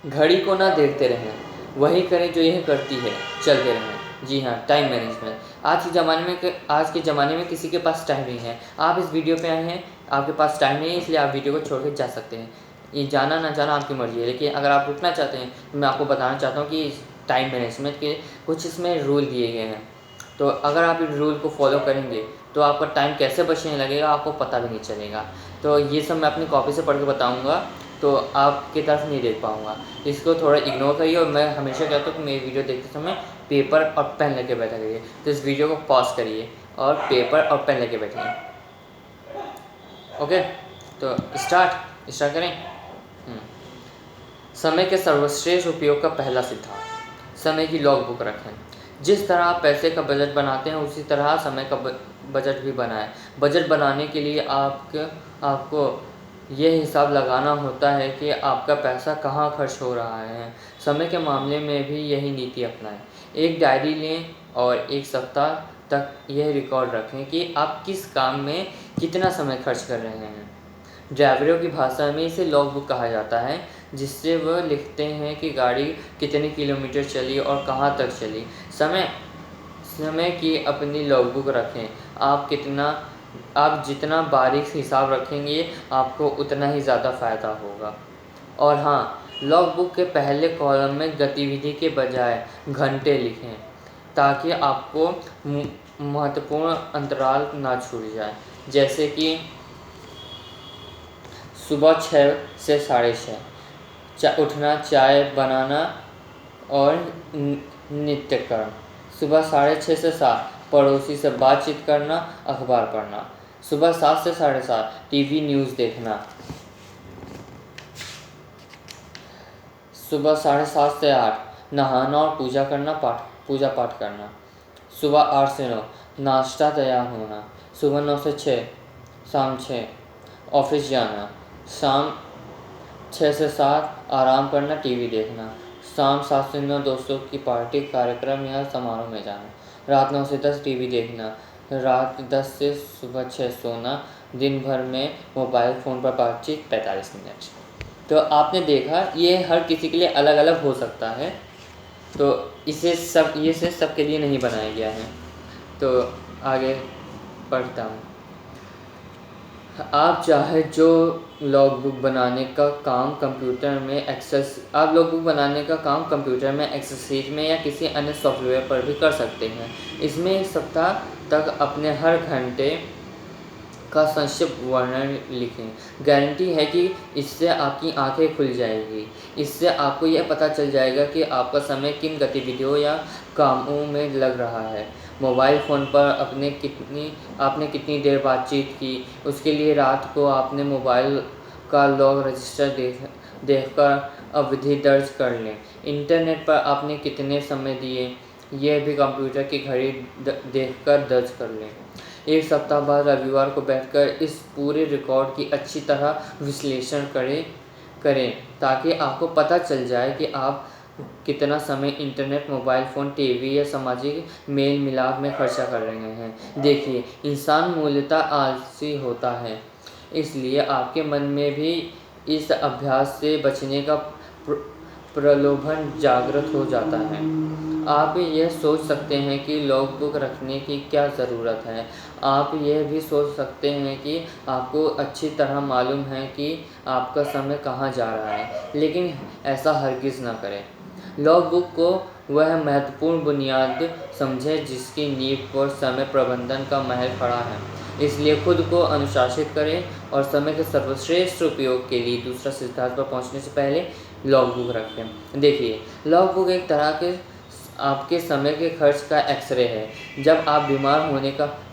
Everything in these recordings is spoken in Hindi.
घड़ी को ना देखते रहें, वही करें जो यह करती है, चलते रहें। जी हाँ, टाइम मैनेजमेंट। आज के ज़माने में किसी के पास टाइम नहीं है। आप इस वीडियो पे आए हैं, आपके पास टाइम नहीं है, इसलिए आप वीडियो को छोड़ के जा सकते हैं। ये जाना ना जाना आपकी मर्ज़ी है, लेकिन अगर आप रुकना चाहते हैं तो मैं आपको बताना चाहता हूँ कि टाइम मैनेजमेंट के कुछ इसमें रूल दिए गए हैं। तो अगर आप इन रूल को फॉलो करेंगे तो आपका टाइम कैसे बचने लगेगा आपको पता भी नहीं चलेगा। तो ये सब मैं अपनी कॉपी से पढ़ के बताऊँगा, तो आपकी तरफ नहीं देख पाऊँगा। इसको थोड़ा इग्नोर करिए और मैं हमेशा कहता हूँ कि मेरी वीडियो देखते समय पेपर और पेन लेके बैठा करिए। तो इस वीडियो को पॉज करिए और पेपर और पेन लेके बैठिए। ओके, तो स्टार्ट करें। समय के सर्वश्रेष्ठ उपयोग का पहला सिद्धांत, समय की लॉग बुक रखें। जिस तरह आप पैसे का बजट बनाते हैं उसी तरह समय का बजट भी बनाएं। बजट बनाने के लिए आपको ये हिसाब लगाना होता है कि आपका पैसा कहाँ खर्च हो रहा है। समय के मामले में भी यही नीति अपनाएं। एक डायरी लें और एक सप्ताह तक यह रिकॉर्ड रखें कि आप किस काम में कितना समय खर्च कर रहे हैं। ड्राइवरों की भाषा में इसे लॉग बुक कहा जाता है, जिससे वह लिखते हैं कि गाड़ी कितने किलोमीटर चली और कहाँ तक चली। समय की अपनी लॉग बुक रखें। आप जितना बारीक हिसाब रखेंगे आपको उतना ही ज़्यादा फ़ायदा होगा। और हाँ, लॉग बुक के पहले कॉलम में गतिविधि के बजाय घंटे लिखें, ताकि आपको महत्वपूर्ण अंतराल ना छूट जाए। जैसे कि सुबह 6 से 6:30 उठना, चाय बनाना और नित्यकर्म। सुबह 6:30 से 7 पड़ोसी से बातचीत करना, अखबार पढ़ना। सुबह 7 से 7:30 टीवी न्यूज़ देखना। सुबह 7:30 से 8 नहाना और पूजा पाठ करना। सुबह 8 से 9 नाश्ता तैयार होना। सुबह 9 से 6 शाम 6 ऑफिस जाना। शाम 6 से 7 आराम करना, टीवी देखना। शाम 7 से 9 दोस्तों की पार्टी, कार्यक्रम या समारोह में जाना। रात 9 से 10 टीवी देखना। रात 10 से सुबह 6 सोना। दिन भर में मोबाइल फ़ोन पर बातचीत 45 मिनट। तो आपने देखा, ये हर किसी के लिए अलग अलग हो सकता है, तो ये सबके लिए नहीं बनाया गया है। तो आगे पढ़ता हूँ। आप चाहे जो लॉग बुक बनाने का काम कंप्यूटर में एक्सेल में या किसी अन्य सॉफ्टवेयर पर भी कर सकते हैं। इसमें एक सप्ताह तक अपने हर घंटे का संक्षिप्त वर्णन लिखें। गारंटी है कि इससे आपकी आंखें खुल जाएगी। इससे आपको यह पता चल जाएगा कि आपका समय किन गतिविधियों या कामों में लग रहा है। मोबाइल फ़ोन पर आपने कितनी देर बातचीत की, उसके लिए रात को आपने मोबाइल का लॉग रजिस्टर देखकर अवधि दर्ज कर लें। इंटरनेट पर आपने कितने समय दिए, यह भी कंप्यूटर की घड़ी देखकर दर्ज कर लें। एक सप्ताह बाद रविवार को बैठकर इस पूरे रिकॉर्ड की अच्छी तरह विश्लेषण करें, ताकि आपको पता चल जाए कि आप कितना समय इंटरनेट, मोबाइल फ़ोन, टीवी या सामाजिक मेल मिलाप में खर्चा कर रहे हैं। देखिए, इंसान मूलतः आलसी होता है, इसलिए आपके मन में भी इस अभ्यास से बचने का प्रलोभन जागृत हो जाता है। आप यह सोच सकते हैं कि लॉग बुक रखने की क्या ज़रूरत है। आप यह भी सोच सकते हैं कि आपको अच्छी तरह मालूम है कि आपका समय कहाँ जा रहा है, लेकिन ऐसा हरगिज़ ना करें। लॉग बुक को वह महत्वपूर्ण बुनियाद समझें जिसकी नींव पर समय प्रबंधन का महल खड़ा है। इसलिए खुद को अनुशासित करें और समय के सर्वश्रेष्ठ उपयोग के लिए दूसरा सिद्धांत पर पहुंचने से पहले लॉग बुक रखें। देखिए, लॉग बुक एक तरह के आपके समय के खर्च का एक्सरे है। जब आप बीमार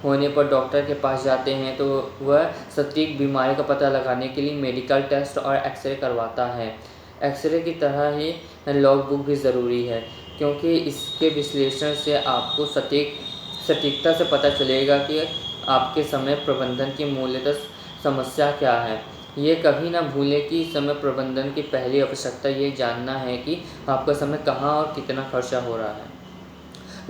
होने पर डॉक्टर के पास जाते हैं तो वह सटीक बीमारी का पता लगाने के लिए मेडिकल टेस्ट और एक्सरे करवाता है। एक्सरे की तरह ही लॉग बुक भी ज़रूरी है, क्योंकि इसके विश्लेषण से आपको सटीकता से पता चलेगा कि आपके समय प्रबंधन की मूलतः समस्या क्या है। ये कभी ना भूलें कि समय प्रबंधन की पहली आवश्यकता ये जानना है कि आपका समय कहाँ और कितना खर्चा हो रहा है।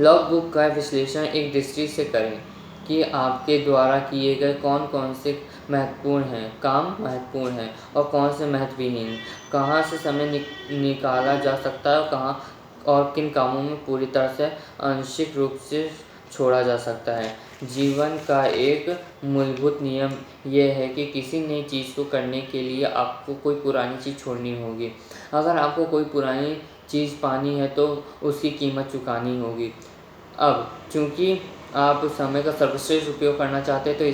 लॉग बुक का विश्लेषण एक दृष्टि से करें कि आपके द्वारा किए गए कौन कौन से काम महत्वपूर्ण हैं और कौन से महत्वहीन, कहाँ से समय निकाला जा सकता है और कहाँ और किन कामों में पूरी तरह से आंशिक रूप से छोड़ा जा सकता है। जीवन का एक मूलभूत नियम यह है कि किसी नई चीज़ को करने के लिए आपको कोई पुरानी चीज़ छोड़नी होगी। अगर आपको कोई पुरानी चीज़ पानी है तो उसकी कीमत चुकानी होगी। अब चूँकि आप समय का सर्वश्रेष्ठ उपयोग करना चाहते हैं तो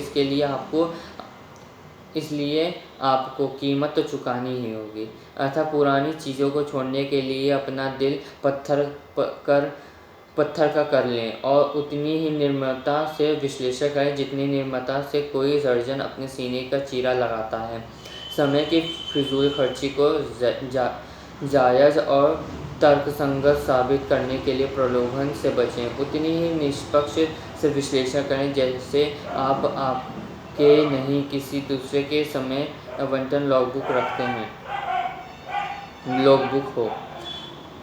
इसलिए आपको कीमत तो चुकानी ही होगी। अतः पुरानी चीज़ों को छोड़ने के लिए अपना दिल पत्थर का कर लें और उतनी ही निर्ममता से विश्लेषण करें जितनी निर्ममता से कोई सर्जन अपने सीने का चीरा लगाता है। समय की फिजूल खर्ची को जायज़ और तर्कसंगत साबित करने के लिए प्रलोभन से बचें। उतनी ही निष्पक्ष से विश्लेषण करें जैसे आपके नहीं किसी दूसरे के समय आवंटन लॉगबुक हो।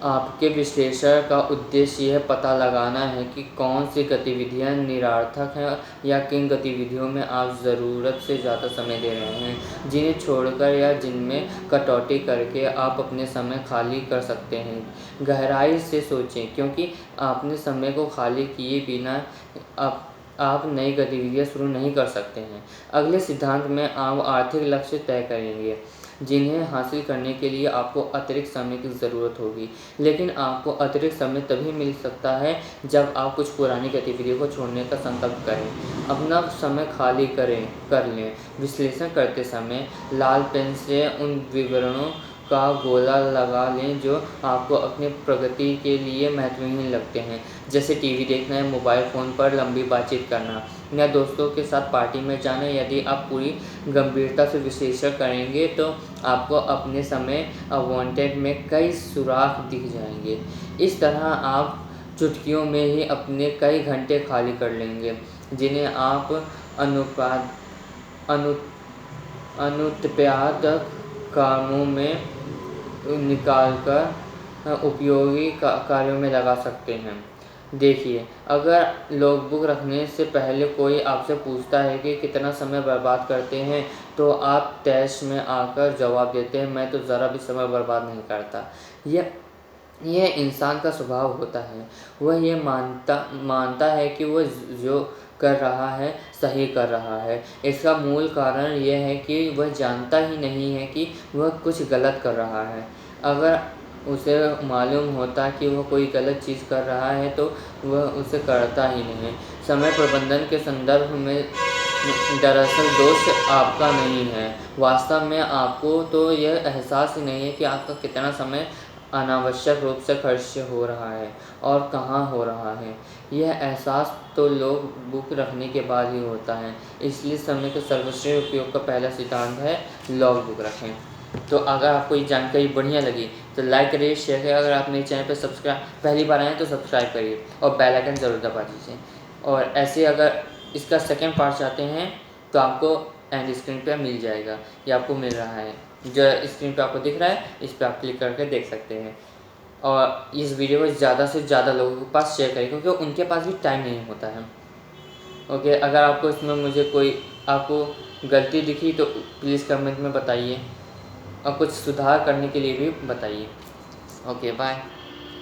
आपके विश्लेषण का उद्देश्य यह पता लगाना है कि कौन सी गतिविधियां निरर्थक हैं या किन गतिविधियों में आप ज़रूरत से ज़्यादा समय दे रहे हैं, जिन्हें छोड़कर या जिनमें कटौती करके आप अपने समय खाली कर सकते हैं। गहराई से सोचें, क्योंकि आपने समय को खाली किए बिना आप नई गतिविधियां शुरू नहीं कर सकते हैं। अगले सिद्धांत में आप आर्थिक लक्ष्य तय करेंगे जिन्हें हासिल करने के लिए आपको अतिरिक्त समय की ज़रूरत होगी, लेकिन आपको अतिरिक्त समय तभी मिल सकता है जब आप कुछ पुरानी गतिविधियों को छोड़ने का संकल्प करें। अपना समय खाली कर लें। विश्लेषण करते समय लाल पेन से उन विवरणों का गोला लगा लें जो आपको अपनी प्रगति के लिए महत्वहीन लगते हैं, जैसे टीवी देखना या मोबाइल फ़ोन पर लंबी बातचीत करना या दोस्तों के साथ पार्टी में जाना। यदि आप पूरी गंभीरता से विश्लेषण करेंगे तो आपको अपने समय आवंटन में कई सुराख दिख जाएंगे। इस तरह आप चुटकियों में ही अपने कई घंटे खाली कर लेंगे, जिन्हें आप अनुत्पादक कामों में निकालकर उपयोगी कार्यों में लगा सकते हैं। देखिए, अगर लॉगबुक रखने से पहले कोई आपसे पूछता है कि कितना समय बर्बाद करते हैं, तो आप तैश में आकर जवाब देते हैं, मैं तो ज़रा भी समय बर्बाद नहीं करता। यह इंसान का स्वभाव होता है। वह ये मानता है कि वह जो कर रहा है सही कर रहा है। इसका मूल कारण यह है कि वह जानता ही नहीं है कि वह कुछ गलत कर रहा है। अगर उसे मालूम होता कि वह कोई गलत चीज़ कर रहा है तो वह उसे करता ही नहीं। समय प्रबंधन के संदर्भ में दरअसल दोष आपका नहीं है। वास्तव में आपको तो यह एहसास ही नहीं है कि आपका कितना समय अनावश्यक रूप से खर्च हो रहा है और कहाँ हो रहा है। यह एहसास तो लॉगबुक रखने के बाद ही होता है। इसलिए समय के सर्वश्रेष्ठ उपयोग का पहला सिद्धांत है लॉगबुक रखें। तो अगर आपको ये जानकारी बढ़िया लगी तो लाइक करिए, शेयर करिए। अगर आप मेरे चैनल पर पहली बार आए हैं तो सब्सक्राइब करिए और बेल आइकन ज़रूर दबा दीजिए। और ऐसे अगर इसका सेकंड पार्ट चाहते हैं तो आपको एंड स्क्रीन पर मिल जाएगा। ये आपको मिल रहा है, जो स्क्रीन पे आपको दिख रहा है, इस पर आप क्लिक करके देख सकते हैं। और इस वीडियो को ज़्यादा से ज़्यादा लोगों के पास शेयर करें, क्योंकि उनके पास भी टाइम नहीं होता है। ओके, अगर आपको इसमें मुझे कोई आपको गलती दिखी तो प्लीज़ कमेंट में बताइए और कुछ सुधार करने के लिए भी बताइए। Okay, bye.